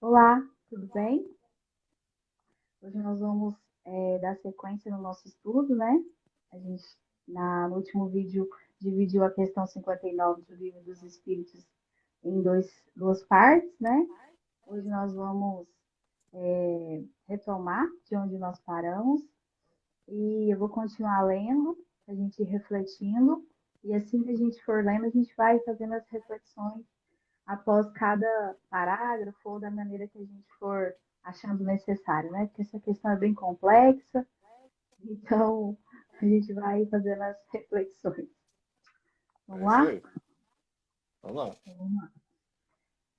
Olá, tudo bem? Hoje nós vamos dar sequência no nosso estudo, né? A gente, no último vídeo, dividiu a questão 59 do Livro dos Espíritos em duas partes, né? Hoje nós vamos retomar de onde nós paramos e eu vou continuar lendo, a gente ir refletindo, e assim que a gente for lendo, a gente vai fazendo as reflexões após cada parágrafo ou da maneira que a gente for achando necessário, né? Porque essa questão é bem complexa, então a gente vai fazendo as reflexões. Vamos É isso lá? aí. Vamos lá. Vamos lá.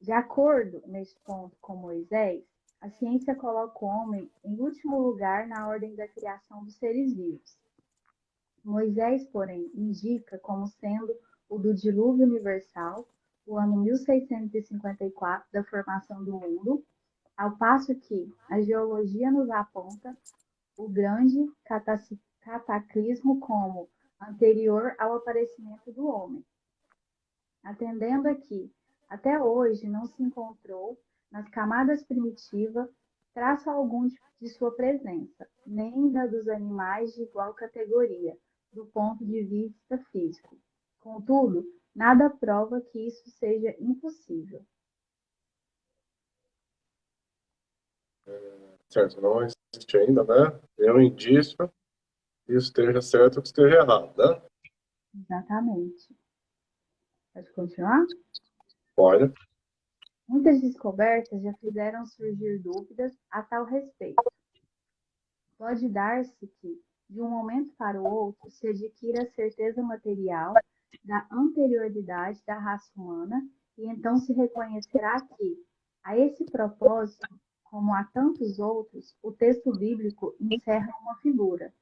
De acordo neste ponto com Moisés, a ciência coloca o homem em último lugar na ordem da criação dos seres vivos. Moisés, porém, indica como sendo o do dilúvio universal, o ano 1654 da formação do mundo, ao passo que a geologia nos aponta o grande cataclismo como anterior ao aparecimento do homem, atendendo a que, até hoje, não se encontrou nas camadas primitivas traço algum de sua presença, nem da dos animais de igual categoria, do ponto de vista físico. Contudo, nada prova que isso seja impossível. Certo, não existe ainda, né? Nenhum indício que esteja certo ou que esteja errado, né? Exatamente. Pode continuar? Olha, Muitas descobertas já fizeram surgir dúvidas a tal respeito. Pode dar-se que, de um momento para o outro, se adquira a certeza material da anterioridade da raça humana e então se reconhecerá que, a esse propósito, como a tantos outros, o texto bíblico encerra uma figura.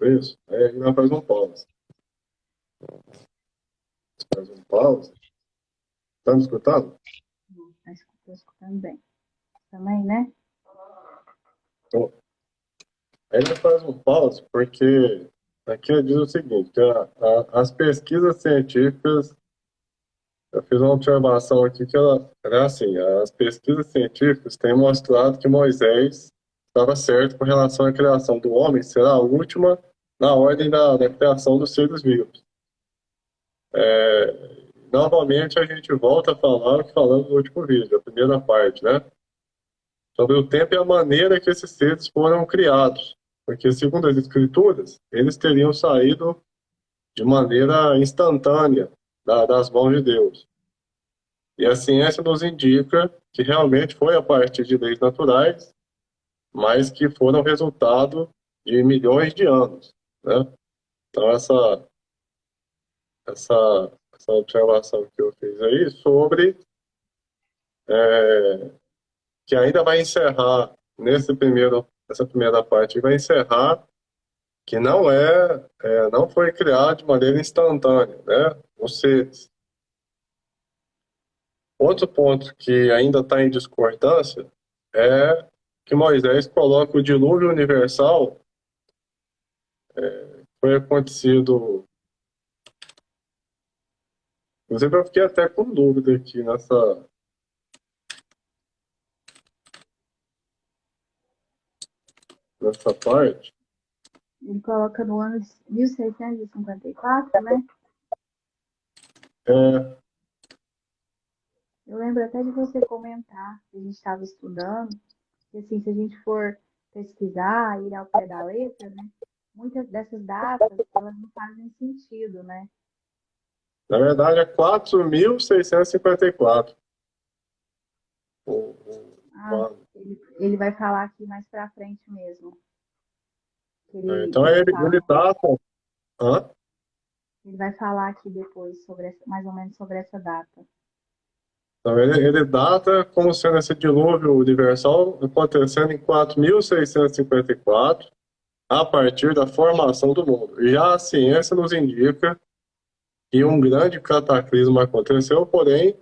isso. Aí a gente faz um pause. Faz um pause. Tá me escutando? Estou escutando bem. Também, né? Então, aí a gente faz um pause porque aqui diz o seguinte, que as pesquisas científicas, eu fiz uma observação aqui que ela é assim, as pesquisas científicas têm mostrado que Moisés estava certo com relação à criação do homem, será a última na ordem da criação dos seres vivos. Novamente, a gente volta a falar o que falamos no último vídeo, a primeira parte, né? Sobre o tempo e a maneira que esses seres foram criados. Porque, segundo as escrituras, eles teriam saído de maneira instantânea das mãos de Deus. E a ciência nos indica que realmente foi a partir de leis naturais, mas que foram resultado de milhões de anos, né? Então, essa observação que eu fiz aí sobre que ainda vai encerrar nessa primeira parte, vai encerrar que não foi criado de maneira instantânea, né? Os seres. Outro ponto que ainda está em discordância é que Moisés coloca o dilúvio universal foi acontecido. Inclusive, eu fiquei até com dúvida aqui nessa parte. Ele coloca no ano de 1654, né? É, Eu lembro até de você comentar que a gente estava estudando, que assim, se a gente for pesquisar, ir ao pé da letra, né? Muitas dessas datas, elas não fazem sentido, né? na verdade, é 4.654. O, o Ah, ano. ele vai falar aqui mais para frente mesmo. Que Então, ele data. Hã? ele vai falar aqui depois sobre mais ou menos sobre essa data. Então, ele data como sendo esse dilúvio universal acontecendo em 4.654, a partir da formação do mundo. Já a ciência nos indica que um grande cataclismo aconteceu, porém,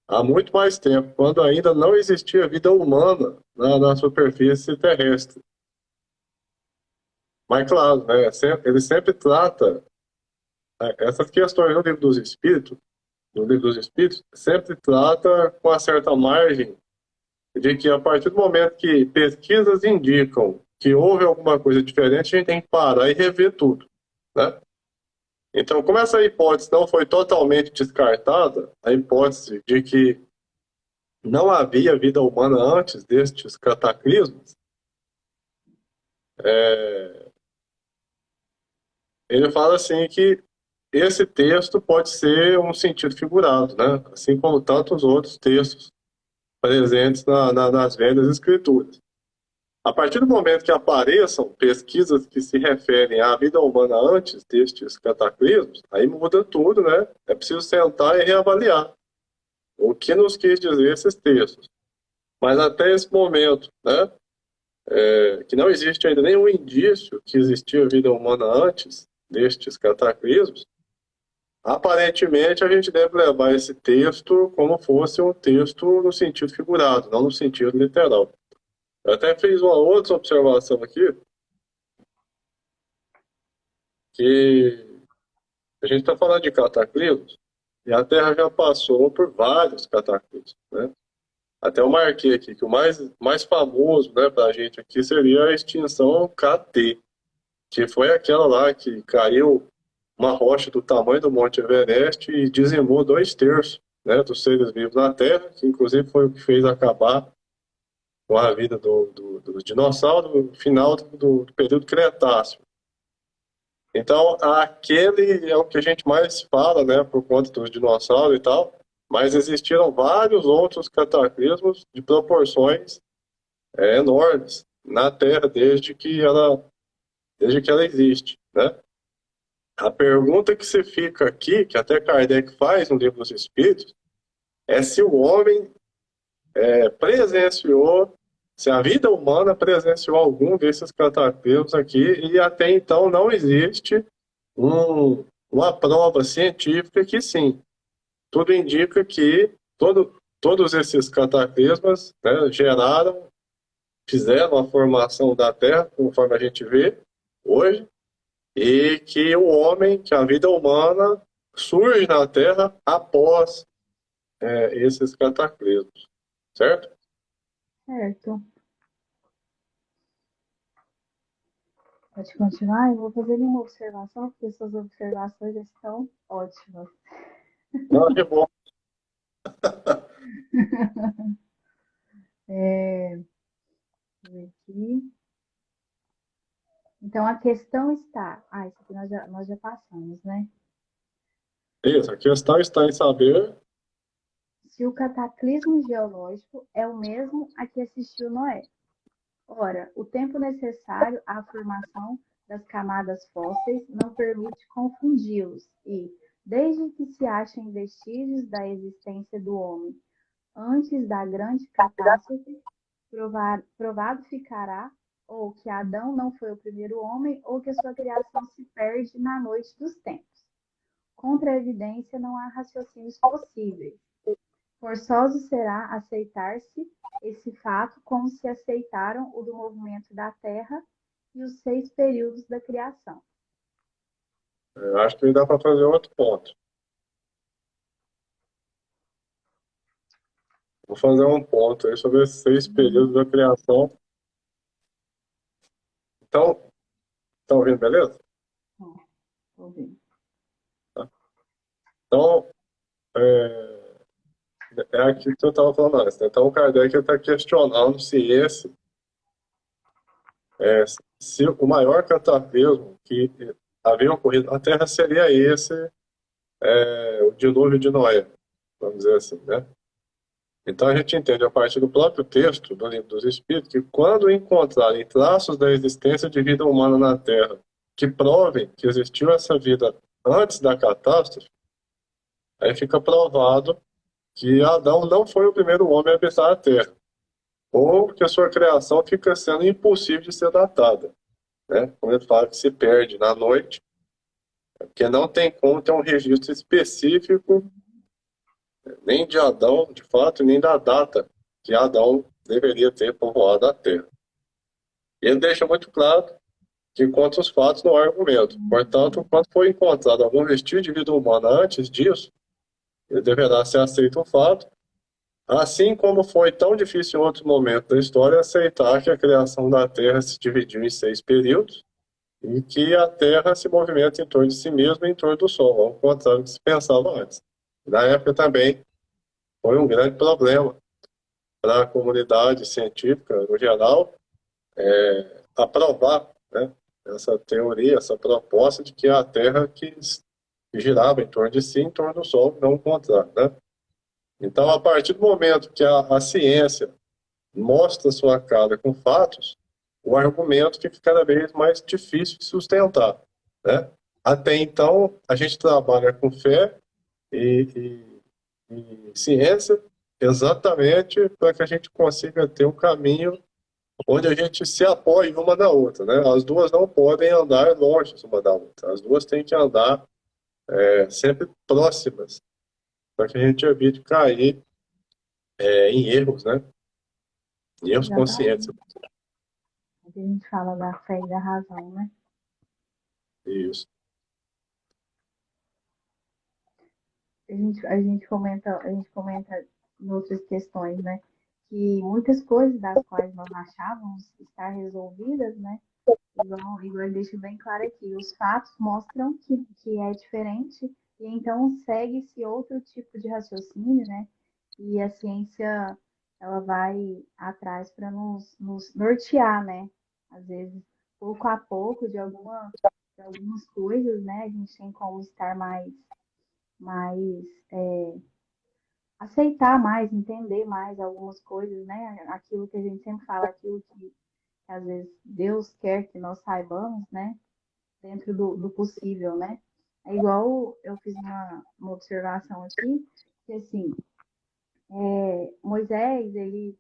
há muito mais tempo, quando ainda não existia vida humana na superfície terrestre. Mas, claro, né, ele sempre trata essas questões no livro dos Espíritos, sempre trata com uma certa margem de que a partir do momento que pesquisas indicam que houve alguma coisa diferente, a gente tem que parar e rever tudo, né? Então, como essa hipótese não foi totalmente descartada, a hipótese de que não havia vida humana antes destes cataclismos, ele fala assim que esse texto pode ser um sentido figurado, né? Assim como tantos outros textos presentes nas velhas escrituras. A partir do momento que apareçam pesquisas que se referem à vida humana antes destes cataclismos, aí muda tudo, né? É preciso sentar e reavaliar o que nos quis dizer esses textos. Mas até esse momento, né, que não existe ainda nenhum indício que existia vida humana antes destes cataclismos, aparentemente a gente deve levar esse texto como fosse um texto no sentido figurado, não no sentido literal. Eu até fiz uma outra observação aqui, que a gente está falando de cataclismos, e a Terra já passou por vários cataclismos, né? Até eu marquei aqui que o mais famoso, né, para a gente aqui seria a extinção KT, que foi aquela lá que caiu uma rocha do tamanho do Monte Everest e dizimou 2/3, né, dos seres vivos na Terra, que inclusive foi o que fez acabar com a vida do dinossauro no final do período Cretáceo. Então, aquele é o que a gente mais fala, né, por conta dos dinossauros e tal, mas existiram vários outros cataclismos de proporções enormes na Terra desde que ela existe, né? A pergunta que se fica aqui, que até Kardec faz no Livro dos Espíritos, é se o homem presenciou, se a vida humana presenciou algum desses cataclismos aqui, e até então não existe uma prova científica que sim. Tudo indica que todos esses cataclismos, né, fizeram a formação da Terra, conforme a gente vê hoje, e que que a vida humana surge na Terra após esses cataclismos, certo? Certo. Pode continuar? Eu vou fazer uma observação, porque suas observações estão ótimas. Não, é bom. Deixa eu ver aqui. Então, a questão está... isso aqui nós já passamos, né? Isso, a questão está em saber. Se o cataclismo geológico é o mesmo a que assistiu Noé. Ora, o tempo necessário à formação das camadas fósseis não permite confundi-los e, desde que se achem vestígios da existência do homem antes da grande catástrofe, provado ficará ou que Adão não foi o primeiro homem ou que a sua criação se perde na noite dos tempos. Contra a evidência não há raciocínios possíveis. Forçoso será aceitar-se esse fato como se aceitaram o do movimento da Terra e os 6 períodos da criação. Eu acho que dá para fazer outro ponto. Vou fazer um ponto aí sobre esses 6 períodos da criação. Então, tá ouvindo, beleza? Estou ouvindo. Então, é aquilo que eu estava falando antes, né? Então, o Kardec está questionando se o maior cataclismo que havia ocorrido na Terra seria o dilúvio de Noé, vamos dizer assim, né? Então a gente entende a partir do próprio texto do Livro dos Espíritos que quando encontrarem traços da existência de vida humana na Terra que provem que existiu essa vida antes da catástrofe, aí fica provado que Adão não foi o primeiro homem a habitar a Terra, ou que a sua criação fica sendo impossível de ser datada, né? Como ele fala que se perde na noite, porque não tem como ter um registro específico nem de Adão, de fato, nem da data que Adão deveria ter povoado a Terra. E ele deixa muito claro que contra os fatos não há argumento. Portanto, quando for encontrado algum vestígio de vida humana antes disso, ele deverá ser aceito o fato, Assim como foi tão difícil em outros momentos da história aceitar que a criação da Terra se dividiu em 6 períodos e que a Terra se movimenta em torno de si mesma e em torno do Sol, ao contrário do que se pensava antes. Na época também foi um grande problema para a comunidade científica, no geral, aprovar, né, essa teoria, essa proposta de que a Terra que girava em torno de si, em torno do Sol, não o contrário, né? Então, a partir do momento que a ciência mostra sua cara com fatos, o argumento fica cada vez mais difícil de sustentar, né? Até então, a gente trabalha com fé e ciência exatamente para que a gente consiga ter um caminho onde a gente se apoie uma na outra, né? As duas não podem andar longe uma da outra, as duas têm que andar sempre próximas, para que a gente evite cair em erros, né? Em erros conscientes. Exatamente. Aqui a gente fala da fé e da razão, né? Isso. A gente comenta em outras questões, né? Que muitas coisas das quais nós achávamos estar resolvidas, né? Igual ele deixa bem claro aqui, os fatos mostram que é diferente, e então segue-se outro tipo de raciocínio, né? E a ciência, ela vai atrás para nos nortear, né? Às vezes, pouco a pouco, de algumas coisas, né? A gente tem como estar mais aceitar mais, entender mais algumas coisas, né? Aquilo que a gente sempre fala, aquilo que às vezes Deus quer que nós saibamos, né? Dentro do possível, né? É igual eu fiz uma observação aqui, que assim, Moisés, ele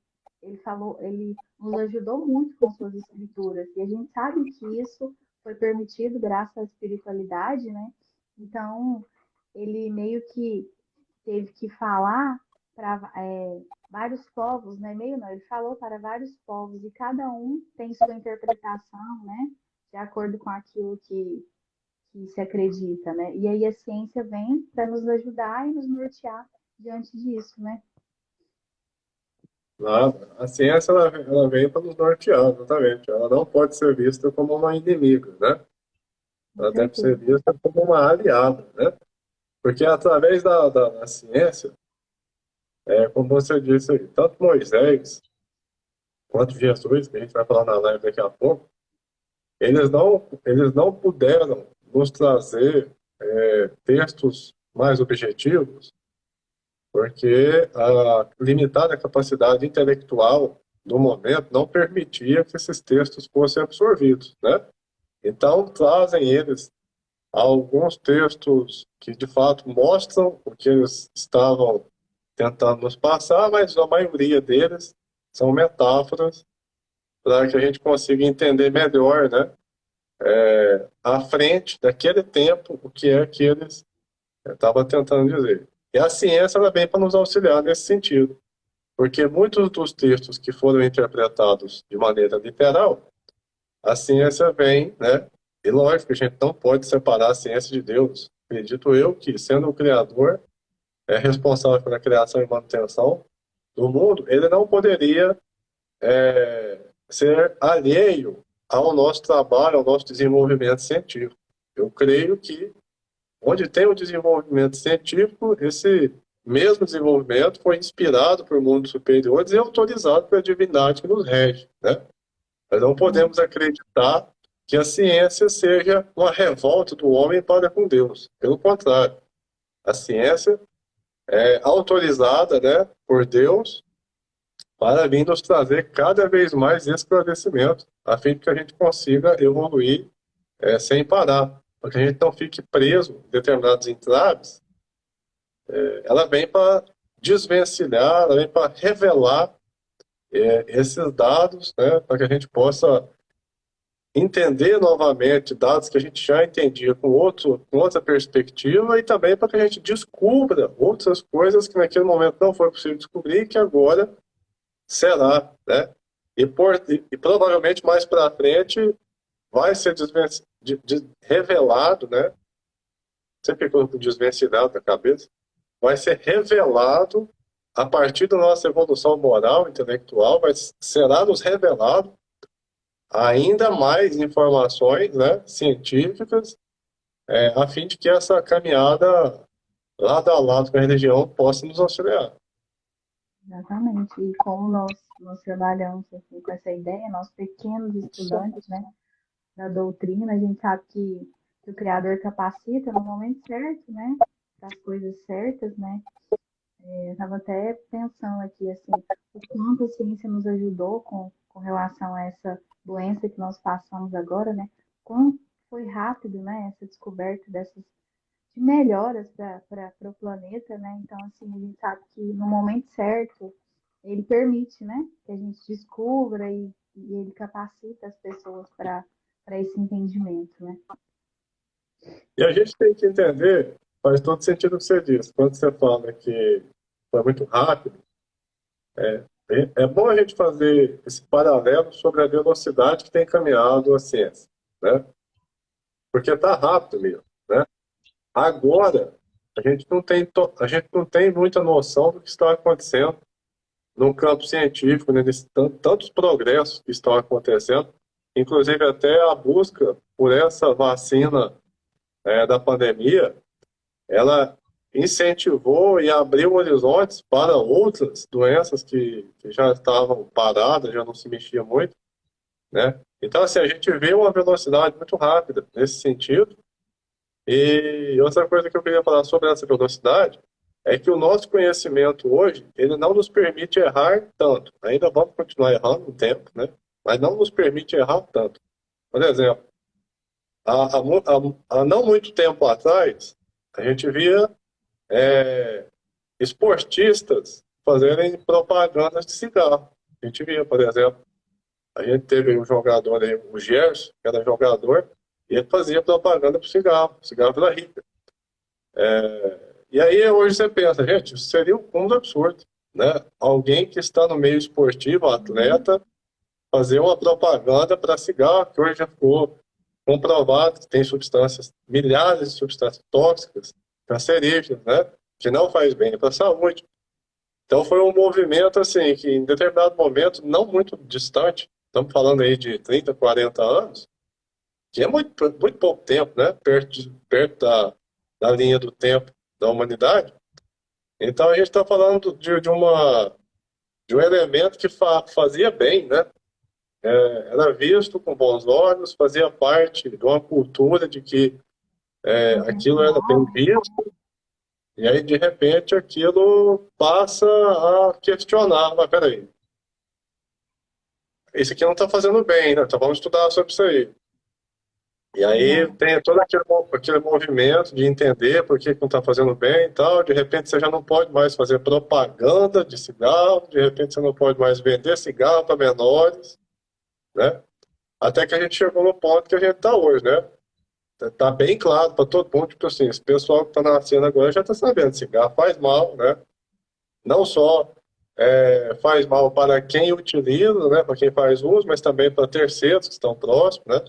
falou, ele nos ajudou muito com suas escrituras, e a gente sabe que isso foi permitido graças à espiritualidade, né? Então, ele meio que teve que falar para vários povos, né? Meio não, ele falou para vários povos, e cada um tem sua interpretação, né? De acordo com aquilo que se acredita, né? E aí a ciência vem para nos ajudar e nos nortear diante disso, né? A ciência ela vem para nos nortear, exatamente. Ela não pode ser vista como uma inimiga, né? Com Ela deve ser certeza. vista como uma aliada, né? Porque através da ciência, como você disse aí, tanto Moisés quanto Jesus, que a gente vai falar na live daqui a pouco, eles não puderam nos trazer textos mais objetivos, porque a limitada capacidade intelectual do momento não permitia que esses textos fossem absorvidos, né? Então, trazem eles alguns textos que, de fato, mostram o que eles estavam tentando nos passar, mas a maioria deles são metáforas para que a gente consiga entender melhor, né, à frente daquele tempo, o que é que eles estavam tentando dizer. E a ciência ela vem para nos auxiliar nesse sentido, porque muitos dos textos que foram interpretados de maneira literal, a ciência vem, né? E lógico, a gente não pode separar a ciência de Deus. Acredito eu que, sendo o Criador, é responsável pela criação e manutenção do mundo, ele não poderia ser alheio ao nosso trabalho, ao nosso desenvolvimento científico. Eu creio que, onde tem o desenvolvimento científico, esse mesmo desenvolvimento foi inspirado por mundos superiores e autorizado pela divindade que nos rege, né? Nós não Sim, podemos acreditar que a ciência seja uma revolta do homem para com Deus. Pelo contrário, a ciência é autorizada, né, por Deus para vir nos trazer cada vez mais esclarecimento, a fim de que a gente consiga evoluir sem parar, para que a gente não fique preso em determinados entraves. Ela vem para desvencilhar, ela vem para revelar esses dados, né, para que a gente possa entender novamente dados que a gente já entendia com outra perspectiva e também para que a gente descubra outras coisas que naquele momento não foi possível descobrir e que agora será, né? E provavelmente mais para frente vai ser revelado, né? Sempre ficou com desvencilhado na cabeça, vai ser revelado a partir da nossa evolução moral, intelectual, será nos revelado ainda mais informações, né, científicas, a fim de que essa caminhada lado a lado com a religião possa nos auxiliar. Exatamente. E como nós trabalhamos assim, com essa ideia, nós pequenos estudantes, né, da doutrina, a gente sabe que o Criador capacita no momento certo, né, para as coisas certas, né. Eu estava até pensando aqui, assim, o quanto a ciência nos ajudou com relação a essa doença que nós passamos agora, né? Quanto foi rápido, né, essa descoberta dessas de melhoras para o planeta, né? Então, assim, a gente sabe que no momento certo ele permite, né, que a gente descubra e ele capacita as pessoas para esse entendimento, né? E a gente tem que entender, faz todo sentido o que você diz, quando você fala que foi muito rápido, é bom a gente fazer esse paralelo sobre a velocidade que tem caminhado a ciência, né? Porque está rápido mesmo, né? Agora, a gente não tem muita noção do que está acontecendo no campo científico, né? Desses tantos progressos que estão acontecendo, inclusive até a busca por essa vacina da pandemia, ela incentivou e abriu horizontes para outras doenças que já estavam paradas, já não se mexia muito, né? Então, assim, a gente vê uma velocidade muito rápida nesse sentido. E outra coisa que eu queria falar sobre essa velocidade é que o nosso conhecimento hoje, ele não nos permite errar tanto. Ainda vamos continuar errando um tempo, né? Mas não nos permite errar tanto. Por exemplo, há não muito tempo atrás, a gente via esportistas fazerem propagandas de cigarro. A gente via, por exemplo, a gente teve um jogador aí, o Gerson, que era jogador, e ele fazia propaganda para cigarro era rico. E aí hoje você pensa, gente, isso seria um cúmulo absurdo, né? Alguém que está no meio esportivo, atleta, fazer uma propaganda para cigarro, que hoje já ficou comprovado que tem substâncias, milhares de substâncias tóxicas, cancerígenas, né? Que não faz bem para a saúde. Então foi um movimento assim que em determinado momento, não muito distante, estamos falando aí de 30, 40 anos, que é muito pouco tempo, né? Perto da linha do tempo da humanidade. Então a gente está falando de um elemento que fazia bem, né? Era visto com bons olhos, fazia parte de uma cultura de que aquilo era bem Incentivado. visto, e aí de repente aquilo passa a questionar, mas peraí, isso aqui não está fazendo bem, né? Então vamos estudar sobre isso aí. E aí Exato. tem todo aquele movimento de entender por que não está fazendo bem e tal. De repente você já não pode mais fazer propaganda de cigarro, de repente você não pode mais vender cigarro para menores, né? Até que a gente chegou no ponto que a gente está hoje, né? Tá bem claro para todo mundo, tipo assim, esse pessoal que está nascendo agora já está sabendo, cigarro faz mal, né? Não só faz mal para quem utiliza, né? Para quem faz uso, mas também para terceiros que estão próximos, né?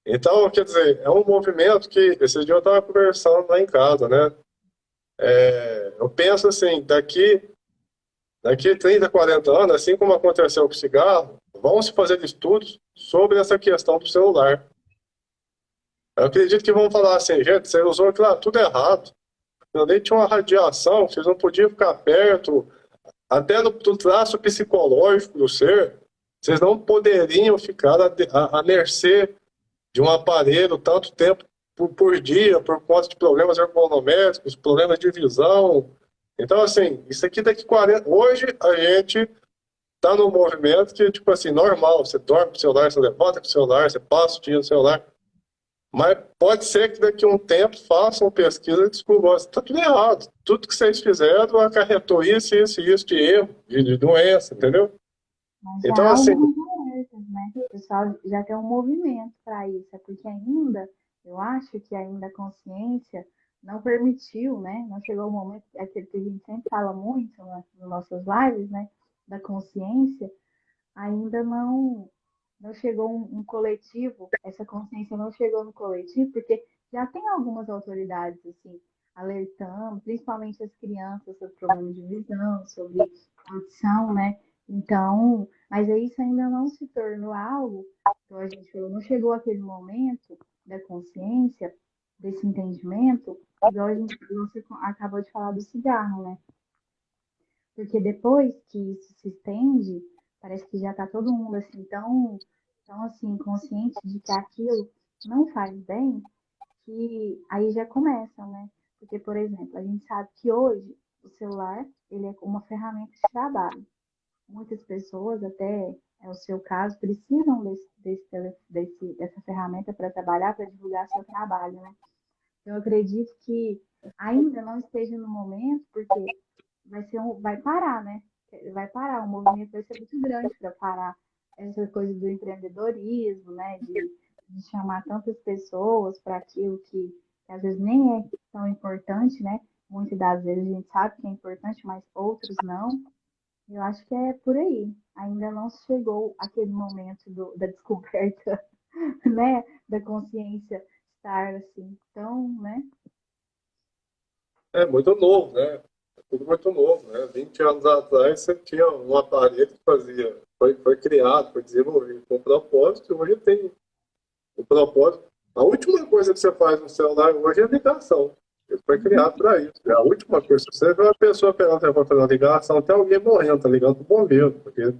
Então, quer dizer, é um movimento que esses dias eu estava conversando lá em casa, né? Eu penso assim, daqui 30, 40 anos, assim como aconteceu com o cigarro, vão se fazer estudos sobre essa questão do celular. Eu acredito que vão falar assim, gente, você usou aquilo lá tudo errado. Ali tinha uma radiação, vocês não podiam ficar perto, até do traço psicológico do ser, vocês não poderiam ficar a mercê de um aparelho tanto tempo por dia, por conta de problemas ergonométricos, problemas de visão. Então, assim, isso aqui daqui 40. Hoje a gente está num movimento que, tipo assim, normal. Você dorme com o celular, você levanta com o celular, você passa o dia no celular. Mas pode ser que daqui a um tempo façam pesquisa e descubram, está tudo errado. Tudo que vocês fizeram acarretou isso, isso e isso de erro, de doença, entendeu? Mas já Então, há assim, alguns alertas, né? O pessoal já tem um movimento para isso, é porque ainda, eu acho que ainda a consciência não permitiu, né? Não chegou o momento, é aquele que a gente sempre fala muito nas nossas lives, né? Da consciência, ainda não chegou um coletivo, essa consciência não chegou no coletivo, porque já tem algumas autoridades, assim, alertando, principalmente as crianças, sobre problemas de visão, sobre audição, né? Então, mas aí isso ainda não se tornou algo, então a gente falou, não chegou aquele momento da consciência, desse entendimento, igual a gente, você acabou de falar do cigarro, né? Porque depois que isso se estende, parece que já está todo mundo assim tão assim consciente de que aquilo não faz bem, que aí já começam, né? Porque, por exemplo, a gente sabe que hoje o celular ele é uma ferramenta de trabalho. Muitas pessoas, até é o seu caso, precisam dessa ferramenta para trabalhar, para divulgar seu trabalho, né? Eu acredito que ainda não esteja no momento, porque vai parar, né? Vai parar, o movimento vai ser muito grande para parar essa coisa do empreendedorismo, né? De chamar tantas pessoas para aquilo que às vezes nem é tão importante, né? Muitas das vezes a gente sabe que é importante, mas outros não. Eu acho que é por aí. Ainda não chegou aquele momento da descoberta, né? Da consciência estar assim, tão, né? É muito novo, né? É tudo muito novo, né? 20 anos atrás você tinha um aparelho que foi criado, foi desenvolvido com propósito, e hoje tem o propósito. A última coisa que você faz no celular hoje é ligação. Ele foi criado para isso. É a última coisa. Se você vê uma pessoa pegando o telefone fazendo ligação, até alguém morrendo, tá ligando pro bombeiro, porque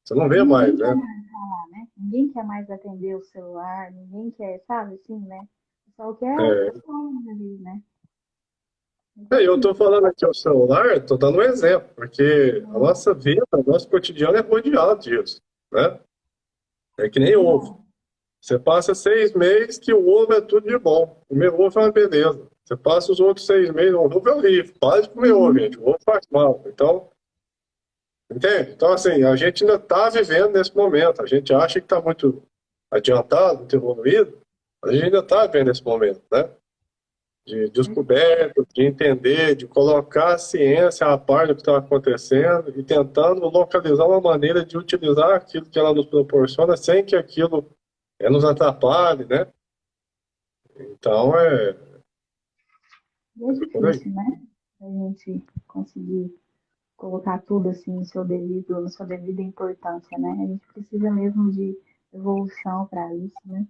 você não vê Ninguém mais, quer né? mais falar, né? Ninguém quer mais atender o celular, ninguém quer, sabe, assim, né? O pessoal quer o É, telefone ali, né? É eu estou difícil. falando aqui ao celular, estou dando um exemplo, porque a nossa vida, o nosso cotidiano é rodeado disso, né? É que nem ovo. Verdade. Você passa 6 meses que o ovo é tudo de bom. Comer ovo é uma beleza. Você passa os outros 6 meses, o ovo é horrível. Para de comer ovo, gente. Uhum. O ovo faz mal. Então, entende? Então, assim, a gente ainda está vivendo nesse momento. A gente acha que está muito adiantado, muito evoluído, mas a gente ainda está vivendo esse momento, né? De descoberta, de entender, de colocar a ciência à par do que está acontecendo e tentando localizar uma maneira de utilizar aquilo que ela nos proporciona sem que aquilo nos atrapalhe, né? Então, E é é por aí. difícil, né? A gente conseguir colocar tudo assim no seu devido, na sua devida importância, né? A gente precisa mesmo de evolução para isso, né?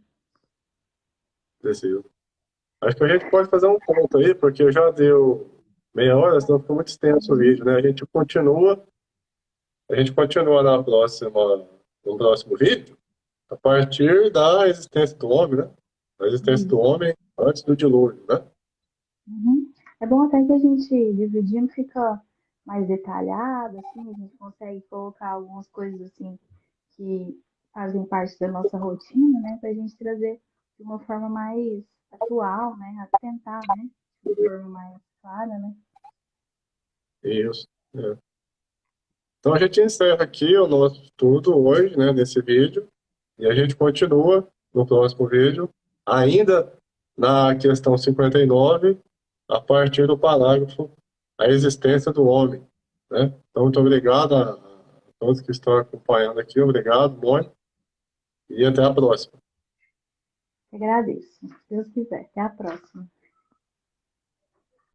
Preciso. Acho que a gente pode fazer um ponto aí, porque já deu meia hora, senão ficou muito extenso o vídeo, né? A gente continua no próximo vídeo, a partir da existência do homem, né? A existência do Isso. homem antes do dilúvio, né? Uhum. É bom até que a gente dividindo fica mais detalhado, assim, a gente consegue colocar algumas coisas assim que fazem parte da nossa rotina, né, para a gente trazer de uma forma mais atual, né, atentar, né, de uma forma mais clara, né. Isso. É. Então a gente encerra aqui o nosso estudo hoje, né, nesse vídeo, e a gente continua no próximo vídeo, ainda na questão 59, a partir do parágrafo A Existência do Homem, né? Então, muito obrigado a todos que estão acompanhando aqui, obrigado, Mônica, e até a próxima. Agradeço. Se Deus quiser. Até a próxima.